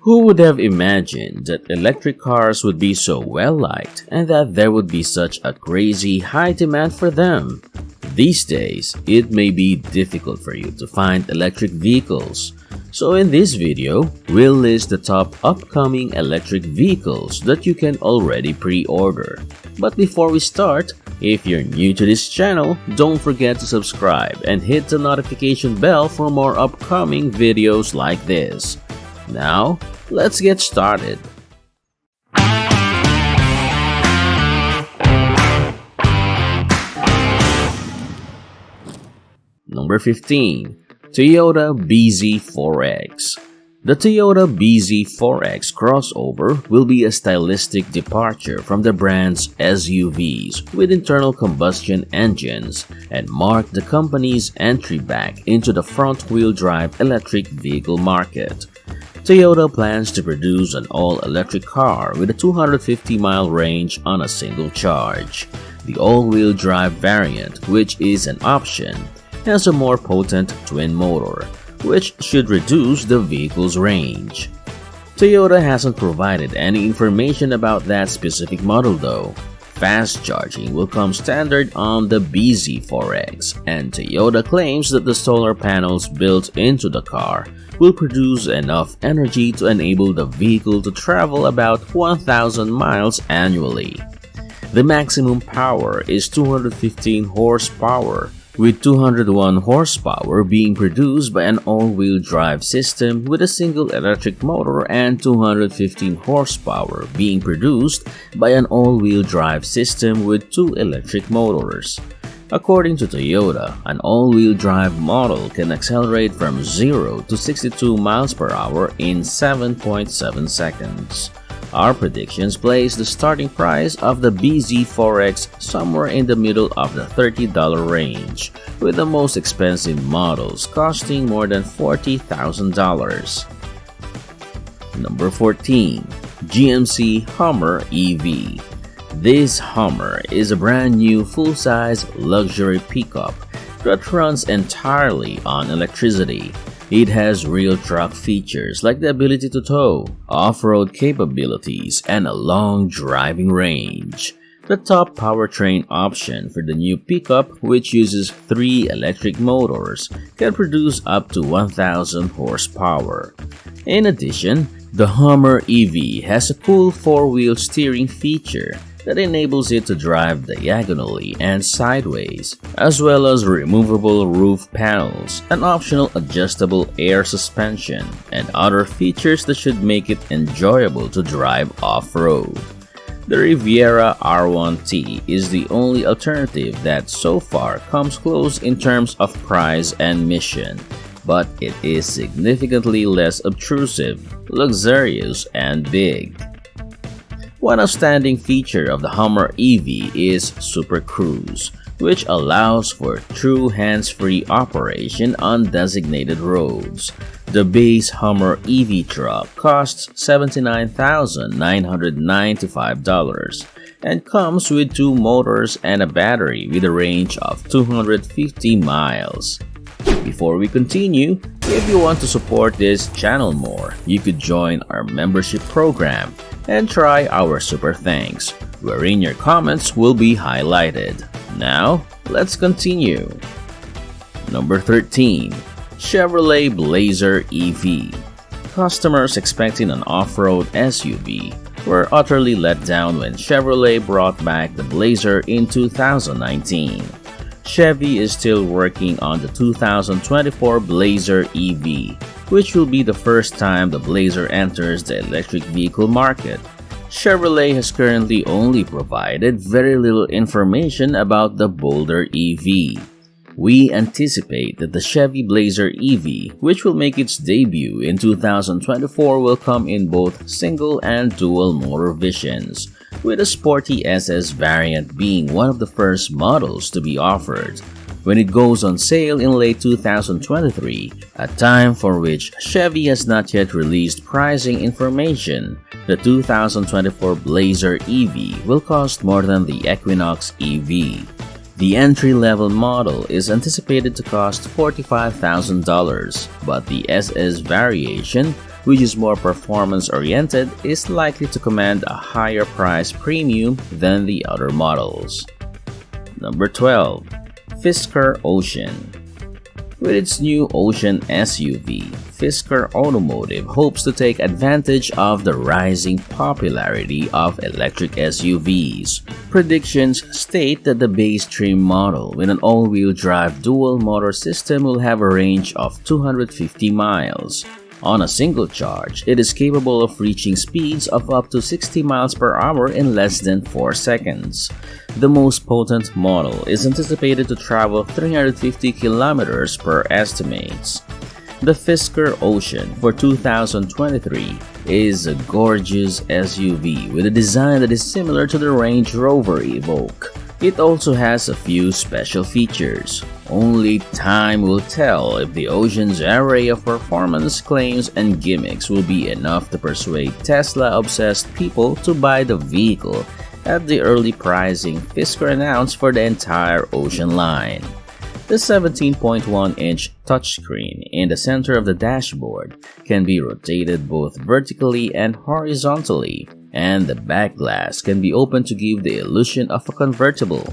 Who would have imagined that electric cars would be so well-liked and that there would be such a crazy high demand for them? These days, it may be difficult for you to find electric vehicles. So in this video, we'll list the top upcoming electric vehicles that you can already pre-order. But before we start, if you're new to this channel, don't forget to subscribe and hit the notification bell for more upcoming videos like this. Now, let's get started. Number 15. Toyota bZ4X. The Toyota bZ4X crossover will be a stylistic departure from the brand's SUVs with internal combustion engines and mark the company's entry back into the front-wheel drive electric vehicle market. Toyota plans to produce an all-electric car with a 250-mile range on a single charge. The all-wheel drive variant, which is an option, has a more potent twin motor, which should reduce the vehicle's range. Toyota hasn't provided any information about that specific model though. Fast charging will come standard on the bZ4X, and Toyota claims that the solar panels built into the car will produce enough energy to enable the vehicle to travel about 1,000 miles annually. The maximum power is 215 horsepower, with 201 horsepower being produced by an all-wheel drive system with a single electric motor and 215 horsepower being produced by an all-wheel drive system with two electric motors. According to Toyota, an all-wheel drive model can accelerate from 0 to 62 miles per hour in 7.7 seconds. Our predictions place the starting price of the bZ4X somewhere in the middle of the $30 range, with the most expensive models costing more than $40,000. Number 14. GMC Hummer EV. This Hummer is a brand new full-size luxury pickup that runs entirely on electricity. It has real truck features like the ability to tow, off-road capabilities, and a long driving range. The top powertrain option for the new pickup, which uses 3 electric motors, can produce up to 1,000 horsepower. In addition, the Hummer EV has a cool 4-wheel steering feature that enables it to drive diagonally and sideways, as well as removable roof panels, an optional adjustable air suspension, and other features that should make it enjoyable to drive off-road. The Rivian R1S is the only alternative that so far comes close in terms of price and mission, but it is significantly less obtrusive, luxurious, and big. One outstanding feature of the Hummer EV is Super Cruise, which allows for true hands-free operation on designated roads. The base Hummer EV truck costs $79,995 and comes with 2 motors and a battery with a range of 250 miles. Before we continue, if you want to support this channel more, you could join our membership program and try our Super Thanks, wherein your comments will be highlighted. Now, let's continue. Number 13. Chevrolet Blazer EV. Customers expecting an off-road SUV were utterly let down when Chevrolet brought back the Blazer in 2019. Chevy is still working on the 2024 Blazer EV, which will be the first time the Blazer enters the electric vehicle market. Chevrolet has currently only provided very little information about the bolder EV. We anticipate that the Chevy Blazer EV, which will make its debut in 2024, will come in both single and dual motor visions, with a sporty SS variant being one of the first models to be offered. When it goes on sale in late 2023, a time for which Chevy has not yet released pricing information, the 2024 Blazer EV will cost more than the Equinox EV. The entry-level model is anticipated to cost $45,000, but the SS variation, which is more performance-oriented, is likely to command a higher price premium than the other models. Number 12. Fisker Ocean. With its new Ocean SUV, Fisker Automotive hopes to take advantage of the rising popularity of electric SUVs. Predictions state that the base trim model with an all-wheel drive dual-motor system will have a range of 250 miles. On a single charge, it is capable of reaching speeds of up to 60 miles per hour in less than 4 seconds. The most potent model is anticipated to travel 350 kilometers per estimates. The Fisker Ocean for 2023 is a gorgeous SUV with a design that is similar to the Range Rover Evoque. It also has a few special features. Only time will tell if the Ocean's array of performance claims and gimmicks will be enough to persuade Tesla-obsessed people to buy the vehicle at the early pricing Fisker announced for the entire Ocean line. The 17.1-inch touchscreen in the center of the dashboard can be rotated both vertically and horizontally, and the back glass can be opened to give the illusion of a convertible.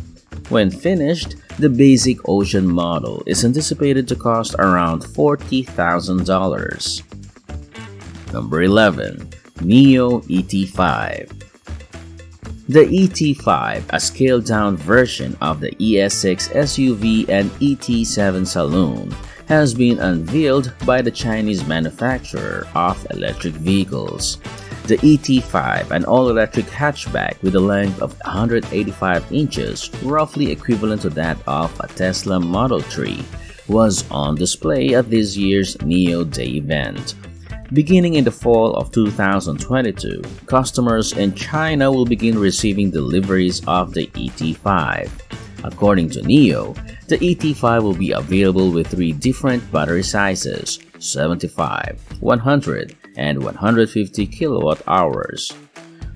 When finished, the basic Ocean model is anticipated to cost around $40,000. Number 11. NIO ET5. The ET5, a scaled-down version of the ES6 SUV and ET7 saloon, has been unveiled by the Chinese manufacturer of electric vehicles. The ET5, an all-electric hatchback with a length of 185 inches, roughly equivalent to that of a Tesla Model 3, was on display at this year's NIO Day event. Beginning in the fall of 2022, customers in China will begin receiving deliveries of the ET5. According to NIO, the ET5 will be available with 3 different battery sizes: 75, 100, and 150 kilowatt-hours.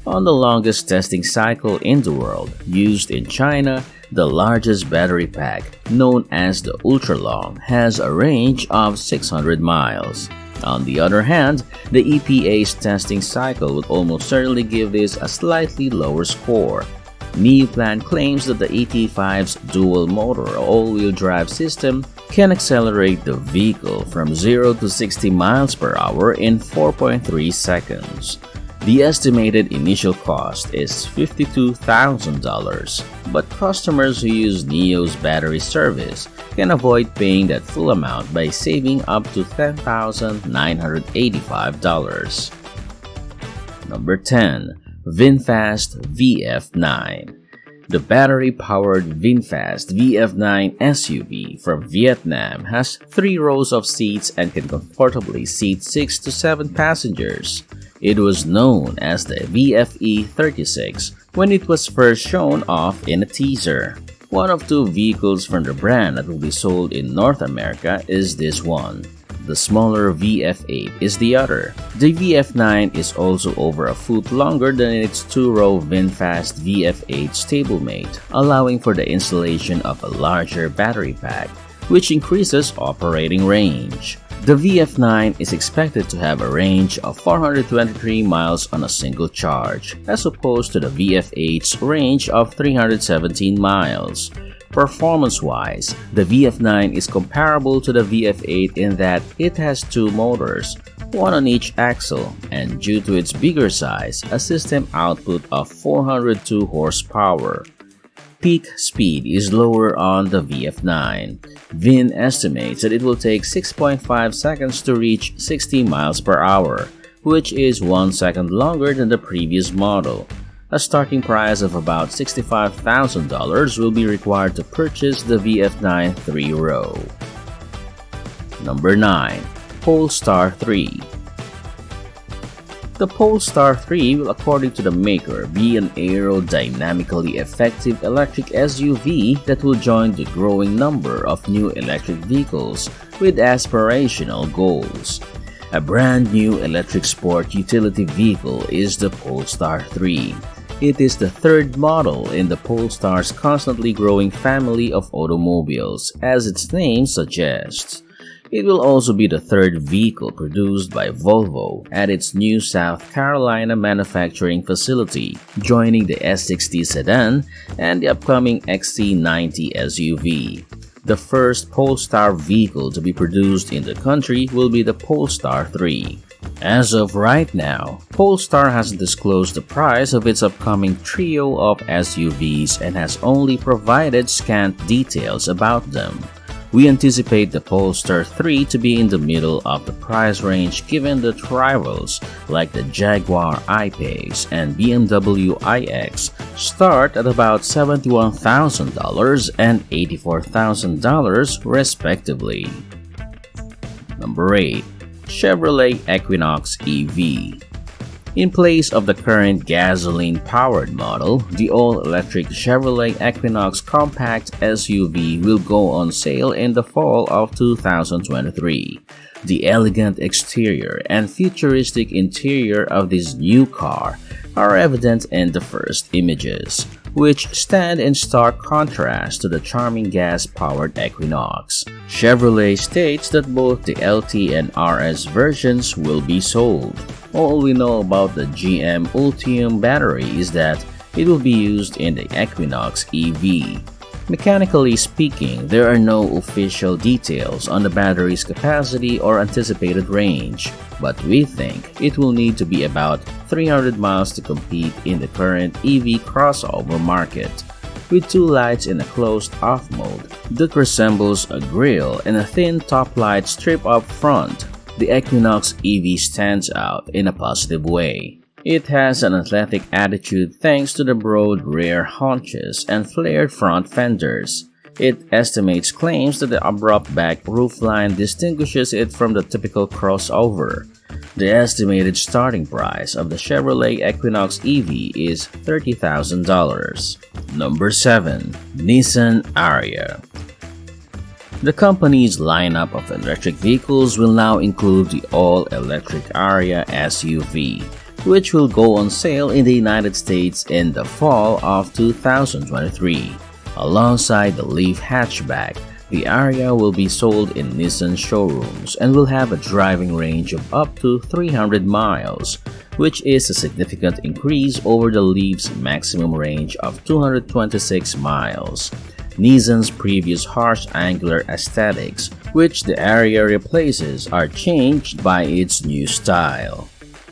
On the longest testing cycle in the world, used in China, the largest battery pack, known as the Ultralong, has a range of 600 miles. On the other hand, the EPA's testing cycle would almost certainly give this a slightly lower score. NIO Plan claims that the ET5's dual-motor all-wheel drive system can accelerate the vehicle from 0 to 60 miles per hour in 4.3 seconds. The estimated initial cost is $52,000, but customers who use NIO's battery service can avoid paying that full amount by saving up to $10,985. Number 10. VinFast VF9. The battery-powered VinFast VF9 SUV from Vietnam has 3 rows of seats and can comfortably seat 6 to 7 passengers. It was known as the VFE36 when it was first shown off in a teaser. One of 2 vehicles from the brand that will be sold in North America is this one. The smaller VF8 is the other. The VF9 is also over a foot longer than its 2-row VinFast VF8 stablemate, allowing for the installation of a larger battery pack, which increases operating range. The VF9 is expected to have a range of 423 miles on a single charge, as opposed to the VF8's range of 317 miles. Performance-wise, the VF9 is comparable to the VF8 in that it has 2 motors, one on each axle, and due to its bigger size, a system output of 402 horsepower. Peak speed is lower on the VF9. VIN estimates that it will take 6.5 seconds to reach 60 miles per hour, which is 1 second longer than the previous model. A starting price of about $65,000 will be required to purchase the VF9 3-row. Number 9. Polestar 3. The Polestar 3 will, according to the maker, be an aerodynamically effective electric SUV that will join the growing number of new electric vehicles with aspirational goals. A brand new electric sport utility vehicle is the Polestar 3. It is the third model in the Polestar's constantly growing family of automobiles, as its name suggests. It will also be the third vehicle produced by Volvo at its new South Carolina manufacturing facility, joining the S60 sedan and the upcoming XC90 SUV. The first Polestar vehicle to be produced in the country will be the Polestar III. As of right now, Polestar hasn't disclosed the price of its upcoming trio of SUVs and has only provided scant details about them. We anticipate the Polestar 3 to be in the middle of the price range given that rivals like the Jaguar I-Pace and BMW iX start at about $71,000 and $84,000 respectively. Number 8. Chevrolet Equinox EV. In place of the current gasoline-powered model, the all-electric Chevrolet Equinox compact SUV will go on sale in the fall of 2023. The elegant exterior and futuristic interior of this new car are evident in the first images, which stand in stark contrast to the charming gas-powered Equinox. Chevrolet states that both the LT and RS versions will be sold. All we know about the GM Ultium battery is that it will be used in the Equinox EV. Mechanically speaking, there are no official details on the battery's capacity or anticipated range, but we think it will need to be about 300 miles to compete in the current EV crossover market. With two lights in a closed-off mode that resembles a grille and a thin top light strip up front, the Equinox EV stands out in a positive way. It has an athletic attitude thanks to the broad rear haunches and flared front fenders. It estimates claims that the abrupt back roofline distinguishes it from the typical crossover. The estimated starting price of the Chevrolet Equinox EV is $30,000. Number 7. Nissan Ariya. The company's lineup of electric vehicles will now include the all-electric Ariya SUV, which will go on sale in the United States in the fall of 2023. Alongside the Leaf hatchback, the Ariya will be sold in Nissan showrooms and will have a driving range of up to 300 miles, which is a significant increase over the Leaf's maximum range of 226 miles. Nissan's previous harsh angular aesthetics, which the Ariya replaces, are changed by its new style.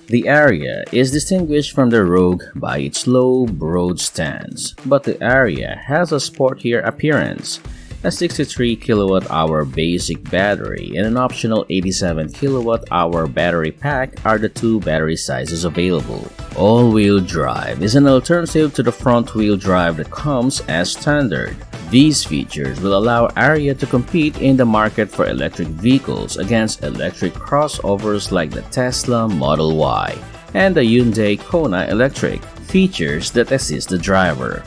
The Ariya is distinguished from the Rogue by its low, broad stance, but the Ariya has a sportier appearance. A 63 kWh basic battery and an optional 87 kWh battery pack are the two battery sizes available. All-wheel drive is an alternative to the front-wheel drive that comes as standard. These features will allow Ariya to compete in the market for electric vehicles against electric crossovers like the Tesla Model Y and the Hyundai Kona Electric, features that assist the driver.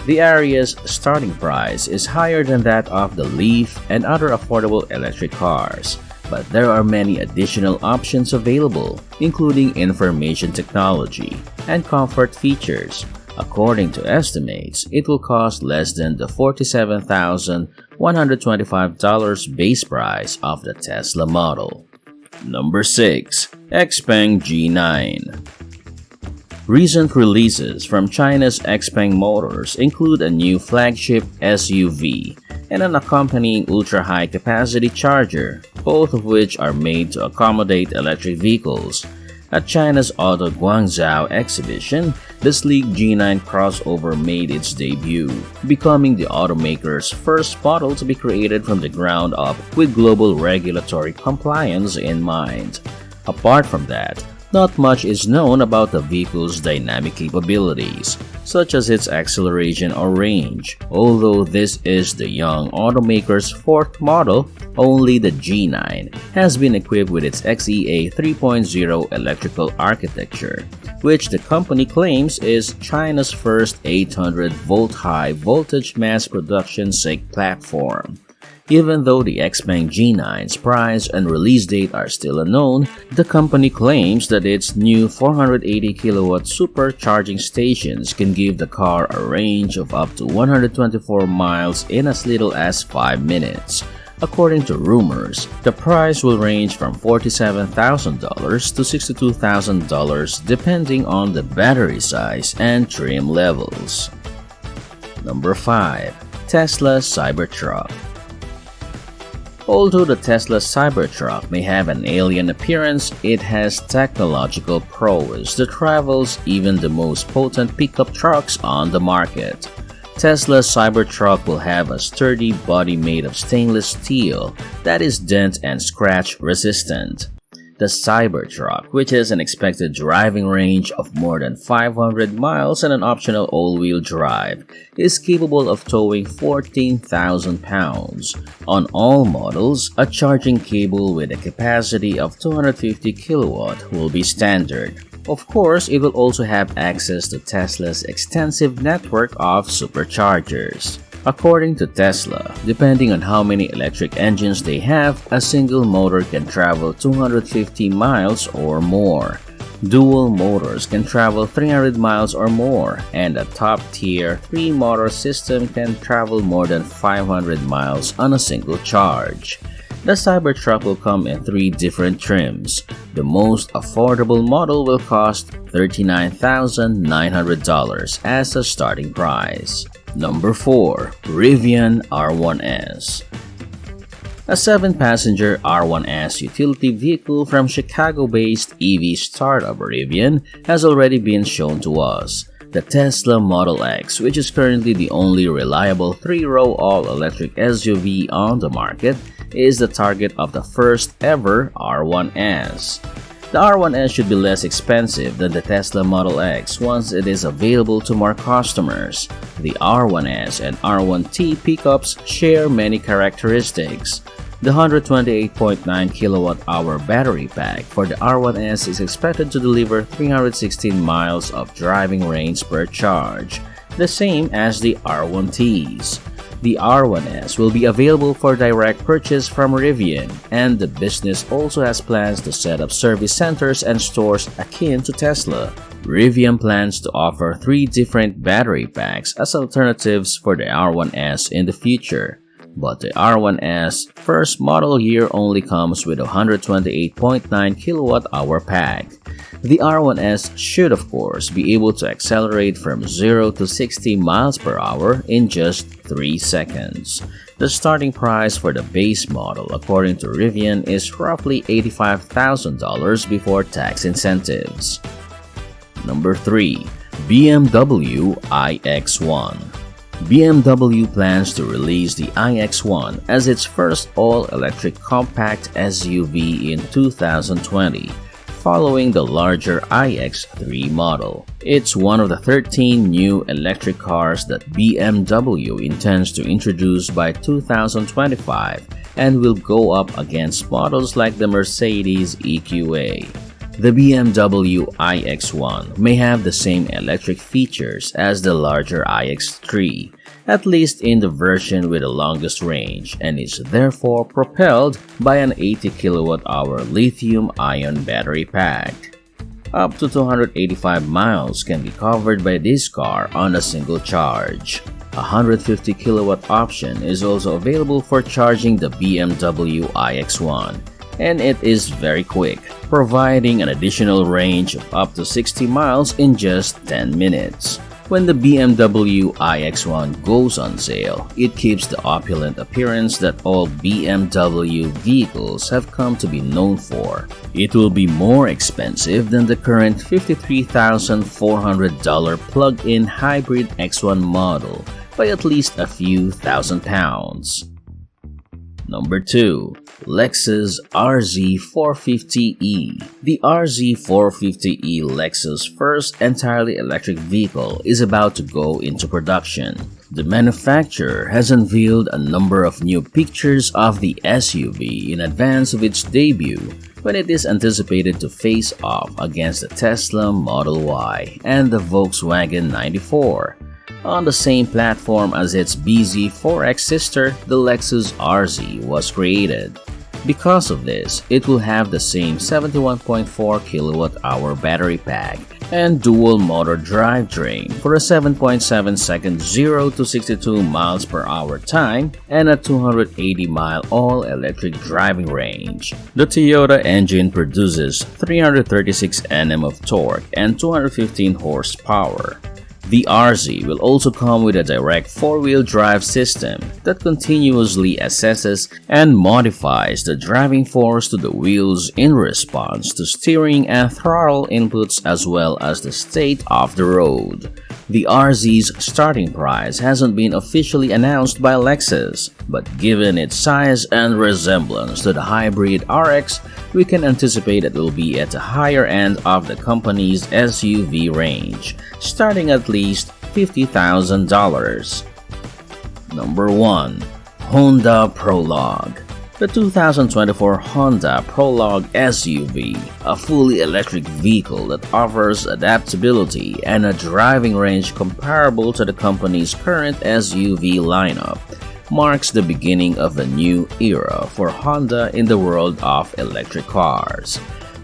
The Ariya's starting price is higher than that of the Leaf and other affordable electric cars, but there are many additional options available, including information technology and comfort features. According to estimates, it will cost less than the $47,125 base price of the Tesla model. Number 6. XBank G9. Recent releases from China's XPeng Motors include a new flagship SUV and an accompanying ultra-high capacity charger, both of which are made to accommodate electric vehicles. At China's Auto Guangzhou exhibition, the sleek G9 crossover made its debut, becoming the automaker's first model to be created from the ground up with global regulatory compliance in mind. Apart from that, not much is known about the vehicle's dynamic capabilities, such as its acceleration or range. Although this is the young automaker's fourth model, only the G9 has been equipped with its XEA 3.0 electrical architecture, which the company claims is China's first 800-volt high-voltage mass production SiC platform. Even though the XBank G9's price and release date are still unknown, the company claims that its new 480 kilowatt supercharging stations can give the car a range of up to 124 miles in as little as 5 minutes. According to rumors, the price will range from $47,000 to $62,000 depending on the battery size and trim levels. Number 5. Tesla Cybertruck. Although the Tesla Cybertruck may have an alien appearance, it has technological prowess that rivals even the most potent pickup trucks on the market. Tesla's Cybertruck will have a sturdy body made of stainless steel that is dent and scratch resistant. The Cybertruck, which has an expected driving range of more than 500 miles and an optional all-wheel drive, is capable of towing 14,000 pounds. On all models, a charging cable with a capacity of 250 kilowatt will be standard. Of course, it will also have access to Tesla's extensive network of superchargers. According to Tesla, depending on how many electric engines they have, a single motor can travel 250 miles or more. Dual motors can travel 300 miles or more, and a top-tier 3-motor system can travel more than 500 miles on a single charge. The Cybertruck will come in 3 different trims. The most affordable model will cost $39,900 as a starting price. Number 4. Rivian R1S. A 7-passenger R1S utility vehicle from Chicago-based EV startup Rivian has already been shown to us. The Tesla Model X, which is currently the only reliable 3-row all-electric SUV on the market, is the target of the first ever R1S. The R1S should be less expensive than the Tesla Model X once it is available to more customers. The R1S and R1T pickups share many characteristics. The 128.9 kWh battery pack for the R1S is expected to deliver 316 miles of driving range per charge, the same as the R1Ts. The R1S will be available for direct purchase from Rivian, and the business also has plans to set up service centers and stores akin to Tesla. Rivian plans to offer 3 different battery packs as alternatives for the R1S in the future. But the R1S first model year only comes with a 128.9 kWh pack. The R1S should of course be able to accelerate from 0 to 60 miles per hour in just 3 seconds. The starting price for the base model according to Rivian is roughly $85,000 before tax incentives. Number 3. BMW iX1. BMW plans to release the iX1 as its first all-electric compact SUV in 2020, following the larger iX3 model. It's one of the 13 new electric cars that BMW intends to introduce by 2025 and will go up against models like the Mercedes EQA. The BMW iX1 may have the same electric features as the larger iX3, at least in the version with the longest range, and is therefore propelled by an 80 kWh lithium-ion battery pack. Up to 285 miles can be covered by this car on a single charge. A 150 kilowatt option is also available for charging the BMW iX1, and it is very quick, providing an additional range of up to 60 miles in just 10 minutes. When the BMW iX1 goes on sale, it keeps the opulent appearance that all BMW vehicles have come to be known for. It will be more expensive than the current $53,400 plug-in hybrid X1 model by at least a few thousand pounds. Number 2. Lexus RZ450e. The RZ450e Lexus' first entirely electric vehicle is about to go into production. The manufacturer has unveiled a number of new pictures of the SUV in advance of its debut, when it is anticipated to face off against the Tesla Model Y and the Volkswagen 94. on the same platform as its BZ4X sister, the Lexus RZ, was created. Because of this, it will have the same 71.4 kWh battery pack and dual motor drivetrain for a 7.7 second 0 to 62 miles per hour time and a 280-mile all-electric driving range. The Toyota engine produces 336 Nm of torque and 215 horsepower. The RZ will also come with a direct 4-wheel drive system that continuously assesses and modifies the driving force to the wheels in response to steering and throttle inputs as well as the state of the road. The RZ's starting price hasn't been officially announced by Lexus, but given its size and resemblance to the hybrid RX, we can anticipate it will be at the higher end of the company's SUV range, starting at least $50,000. Number 1. Honda Prologue. The 2024 Honda Prologue SUV, a fully electric vehicle that offers adaptability and a driving range comparable to the company's current SUV lineup, marks the beginning of a new era for Honda in the world of electric cars.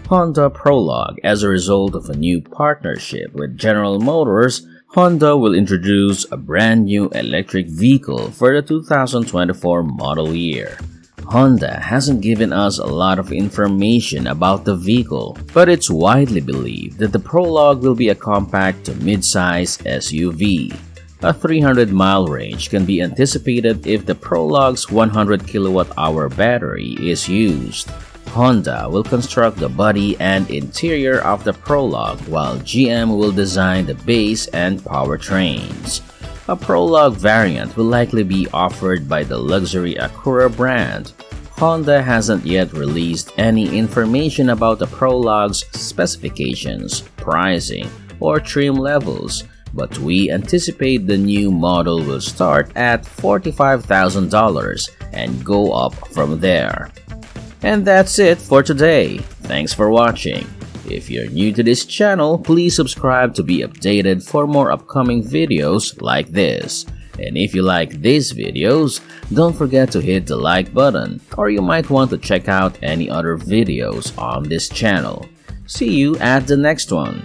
Honda Prologue, as a result of a new partnership with General Motors, Honda will introduce a brand new electric vehicle for the 2024 model year. Honda hasn't given us a lot of information about the vehicle, but it's widely believed that the Prologue will be a compact to mid-size SUV. A 300-mile range can be anticipated if the Prologue's 100 kWh battery is used. Honda will construct the body and interior of the Prologue, while GM will design the base and powertrains. A Prologue variant will likely be offered by the luxury Acura brand. Honda hasn't yet released any information about the Prologue's specifications, pricing, or trim levels, but we anticipate the new model will start at $45,000 and go up from there. And that's it for today. Thanks for watching. If you're new to this channel, please subscribe to be updated for more upcoming videos like this. And if you like these videos, don't forget to hit the like button, or you might want to check out any other videos on this channel. See you at the next one.